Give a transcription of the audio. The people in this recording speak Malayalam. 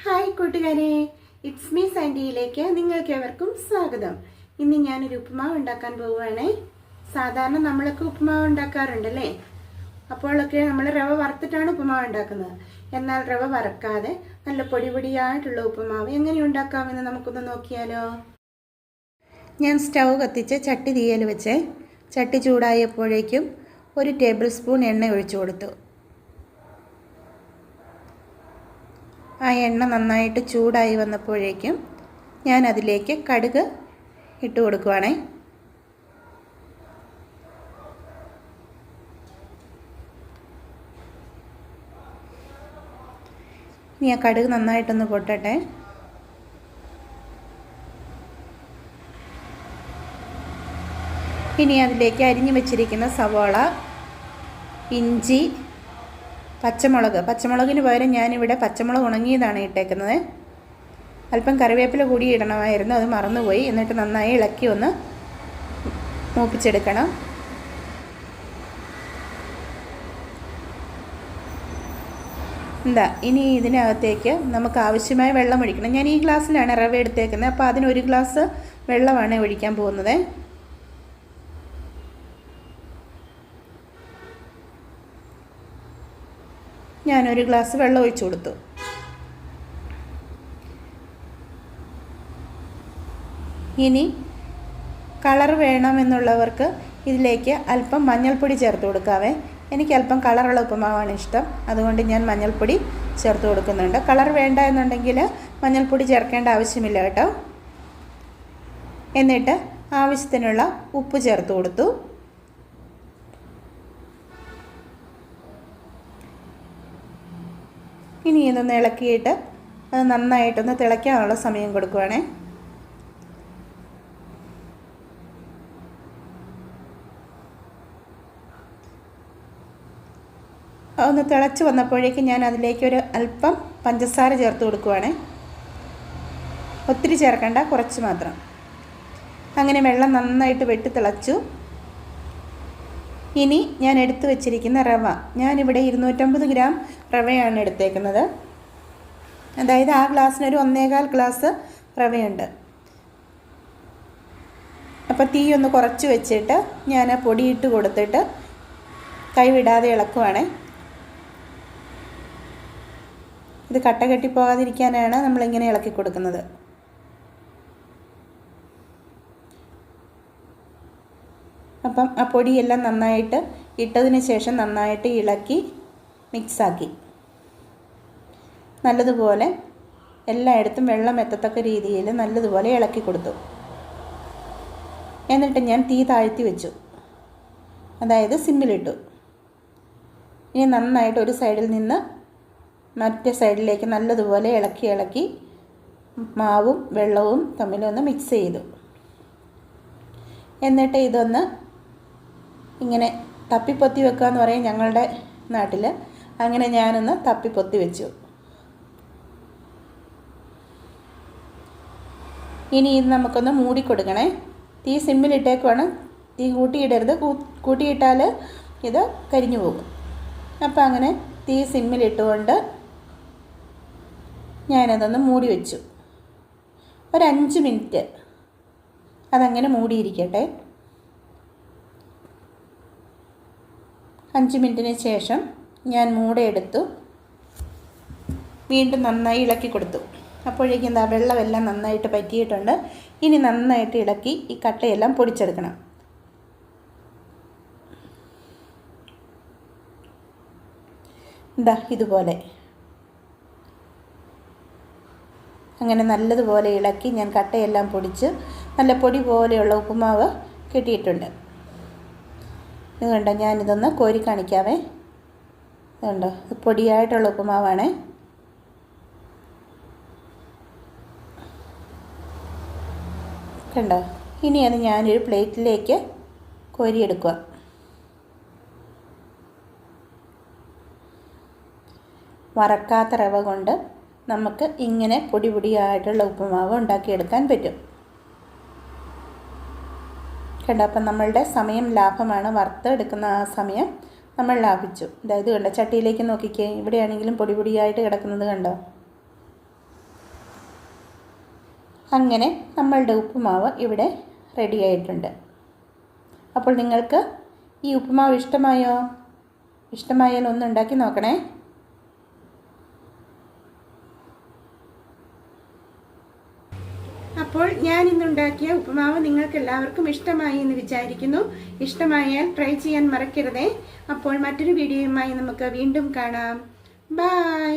ഹായ് കൂട്ടുകാരെ, ഇറ്റ്സ് മീ സാൻഡിയിലേക്ക് നിങ്ങൾക്കേവർക്കും സ്വാഗതം. ഇന്ന് ഞാനൊരു ഉപ്പുമാവ് ഉണ്ടാക്കാൻ പോവുകയാണേ. സാധാരണ നമ്മളൊക്കെ ഉപ്പുമാവ് ഉണ്ടാക്കാറുണ്ടല്ലേ. അപ്പോഴൊക്കെ നമ്മൾ റവ വറുത്തിട്ടാണ് ഉപ്പുമാവ് ഉണ്ടാക്കുന്നത്. എന്നാൽ റവ വറക്കാതെ നല്ല പൊടിയായിട്ടുള്ള ഉപ്പുമാവ് എങ്ങനെ ഉണ്ടാക്കാമെന്ന് നമുക്കൊന്ന് നോക്കിയാലോ. ഞാൻ സ്റ്റൗ കത്തിച്ച് ചട്ടി തീയൽ വെച്ച് ചട്ടി ചൂടായപ്പോഴേക്കും 1 ടേബിൾ സ്പൂൺ എണ്ണ ഒഴിച്ചു കൊടുത്തു. ആ എണ്ണ നന്നായിട്ട് ചൂടായി വന്നപ്പോഴേക്കും ഞാൻ അതിലേക്ക് കടുക് ഇട്ട് കൊടുക്കുവാണേ. ഇനി ആ കടുക് നന്നായിട്ടൊന്ന് പൊട്ടട്ടെ. ഇനി അതിലേക്ക് അരിഞ്ഞു വെച്ചിരിക്കുന്ന സവാള, ഇഞ്ചി, പച്ചമുളകിന് പകരം ഞാനിവിടെ പച്ചമുളക് ഉണങ്ങിയതാണ് ഇട്ടേക്കുന്നത്. അല്പം കറിവേപ്പില കൂടി ഇടണമായിരുന്നു, അത് മറന്നുപോയി. എന്നിട്ട് നന്നായി ഇളക്കി ഒന്ന് മൂപ്പിച്ചെടുക്കണം. ഇനി ഇതിനകത്തേക്ക് നമുക്ക് ആവശ്യമായ വെള്ളം ഒഴിക്കണം. ഞാൻ ഈ ഗ്ലാസ്സിലാണ് റവ എടുത്തേക്കുന്നത്, അപ്പോൾ അതിന് 1 ഗ്ലാസ് വെള്ളമാണ് ഒഴിക്കാൻ പോകുന്നത്. ഞാൻ 1 ഗ്ലാസ് വെള്ളം ഒഴിച്ചു കൊടുത്തു. ഇനി കളർ വേണമെന്നുള്ളവർക്ക് ഇതിലേക്ക് അല്പം മഞ്ഞൾപ്പൊടി ചേർത്ത് കൊടുക്കാവേ. എനിക്ക് അല്പം കളറുള്ള ഉപ്പുമാവാണ് ഇഷ്ടം, അതുകൊണ്ട് ഞാൻ മഞ്ഞൾപ്പൊടി ചേർത്ത് കൊടുക്കുന്നുണ്ട്. കളർ വേണ്ട എന്നുണ്ടെങ്കിൽ മഞ്ഞൾപ്പൊടി ചേർക്കേണ്ട ആവശ്യമില്ല കേട്ടോ. എന്നിട്ട് ആവശ്യത്തിനുള്ള ഉപ്പ് ചേർത്ത് കൊടുത്തു. ഇനി ഇതൊന്ന് ഇളക്കിയിട്ട് അത് നന്നായിട്ടൊന്ന് തിളയ്ക്കാനുള്ള സമയം കൊടുക്കുവാണേ. അതൊന്ന് തിളച്ച് വന്നപ്പോഴേക്കും ഞാൻ അതിലേക്ക് അല്പം പഞ്ചസാര ചേർത്ത് കൊടുക്കുവാണേ. ഒത്തിരി ചേർക്കണ്ട, കുറച്ച് മാത്രം. അങ്ങനെ വെള്ളം നന്നായിട്ട് വെട്ടി തിളച്ചു. ഇനി ഞാൻ എടുത്തു വച്ചിരിക്കുന്ന റവ, ഞാനിവിടെ 250 ഗ്രാം റവയാണ് എടുത്തേക്കുന്നത്. അതായത് ആ ഗ്ലാസ്സിനൊരു 1.25 ഗ്ലാസ് റവയുണ്ട്. അപ്പോൾ തീ ഒന്ന് കുറച്ച് വെച്ചിട്ട് ഞാൻ ആ പൊടിയിട്ട് കൊടുത്തിട്ട് കൈവിടാതെ ഇളക്കുവാണ്. ഇത് കട്ട കെട്ടി പോകാതിരിക്കാനാണ് നമ്മളിങ്ങനെ ഇളക്കി കൊടുക്കുന്നത്. അപ്പം ആ പൊടിയെല്ലാം നന്നായിട്ട് ഇട്ടതിന് ശേഷം നന്നായിട്ട് ഇളക്കി മിക്സാക്കി നല്ലതുപോലെ എല്ലായിടത്തും വെള്ളം എത്തത്തക്ക രീതിയിൽ നല്ലതുപോലെ ഇളക്കി കൊടുത്തു. എന്നിട്ട് ഞാൻ തീ താഴ്ത്തി വെച്ചു, അതായത് സിമ്മിലിട്ടു. ഇനി നന്നായിട്ട് ഒരു സൈഡിൽ നിന്ന് മറ്റേ സൈഡിലേക്ക് നല്ലതുപോലെ ഇളക്കി മാവും വെള്ളവും തമ്മിലൊന്ന് മിക്സ് ചെയ്തു. എന്നിട്ട് ഇതൊന്ന് ഇങ്ങനെ തപ്പിപ്പൊത്തി വെക്കുക എന്ന് പറയും ഞങ്ങളുടെ നാട്ടിൽ. അങ്ങനെ ഞാനൊന്ന് തപ്പിപ്പൊത്തി വെച്ചു. ഇനി ഇത് നമുക്കൊന്ന് മൂടിക്കൊടുക്കണേ. തീ സിമ്മിലിട്ടേക്കുവാണ്, തീ കൂട്ടിയിടരുത്. കൂട്ടിയിട്ടാൽ ഇത് കരിഞ്ഞു പോകും. അപ്പോൾ അങ്ങനെ തീ സിമ്മിലിട്ടുകൊണ്ട് ഞാനതൊന്ന് മൂടി വെച്ചു. 5 മിനിറ്റ് അതങ്ങനെ മൂടിയിരിക്കട്ടെ. 5 മിനിറ്റിന് ശേഷം ഞാൻ മൂടയെടുത്തു, വീണ്ടും നന്നായി ഇളക്കി കൊടുത്തു. അപ്പോഴേക്കും വെള്ളമെല്ലാം നന്നായിട്ട് പറ്റിയിട്ടുണ്ട്. ഇനി നന്നായിട്ട് ഇളക്കി ഈ കട്ടയെല്ലാം പൊടിച്ചെടുക്കണം. ഇതുപോലെ അങ്ങനെ നല്ലതുപോലെ ഇളക്കി ഞാൻ കട്ടയെല്ലാം പൊടിച്ച് നല്ല പൊടി പോലെയുള്ള ഉപ്പുമാവ് കിട്ടിയിട്ടുണ്ട്. ഇത് കണ്ടോ, ഞാനിതൊന്ന് കോരി കാണിക്കാവേ. കണ്ടോ, പൊടിയായിട്ടുള്ള ഉപ്പുമാവാണേ. കണ്ടോ, ഇനി അത് ഞാനൊരു പ്ലേറ്റിലേക്ക് കോരിയെടുക്കുക. വറക്കാത്ത റവ കൊണ്ട് നമുക്ക് ഇങ്ങനെ പൊടിയായിട്ടുള്ള ഉപ്പുമാവ് ഉണ്ടാക്കിയെടുക്കാൻ പറ്റും. കണ്ടോ, അപ്പം നമ്മളുടെ സമയം ലാഭമാണ്. വറുത്തെടുക്കുന്ന ആ സമയം നമ്മൾ ലാഭിച്ചു. അതായത് കണ്ടോ, ചട്ടിയിലേക്ക് നോക്കിക്കേ, ഇവിടെയാണെങ്കിലും പൊടിയായിട്ട് കിടക്കുന്നത് കണ്ടോ. അങ്ങനെ നമ്മളുടെ ഉപ്പുമാവ് ഇവിടെ റെഡി ആയിട്ടുണ്ട്. അപ്പോൾ നിങ്ങൾക്ക് ഈ ഉപ്പുമാവ് ഇഷ്ടമായോ? ഇഷ്ടമായാൽ ഒന്ന് ഉണ്ടാക്കി നോക്കണേ. അപ്പോൾ ഞാൻ ഇന്നുണ്ടാക്കിയ ഉപ്പുമാവ് നിങ്ങൾക്ക് എല്ലാവർക്കും ഇഷ്ടമായി എന്ന് വിചാരിക്കുന്നു. ഇഷ്ടമായാൽ ട്രൈ ചെയ്യാൻ മറക്കരുതേ. അപ്പോൾ മറ്റൊരു വീഡിയോയുമായി നമുക്ക് വീണ്ടും കാണാം. ബൈ.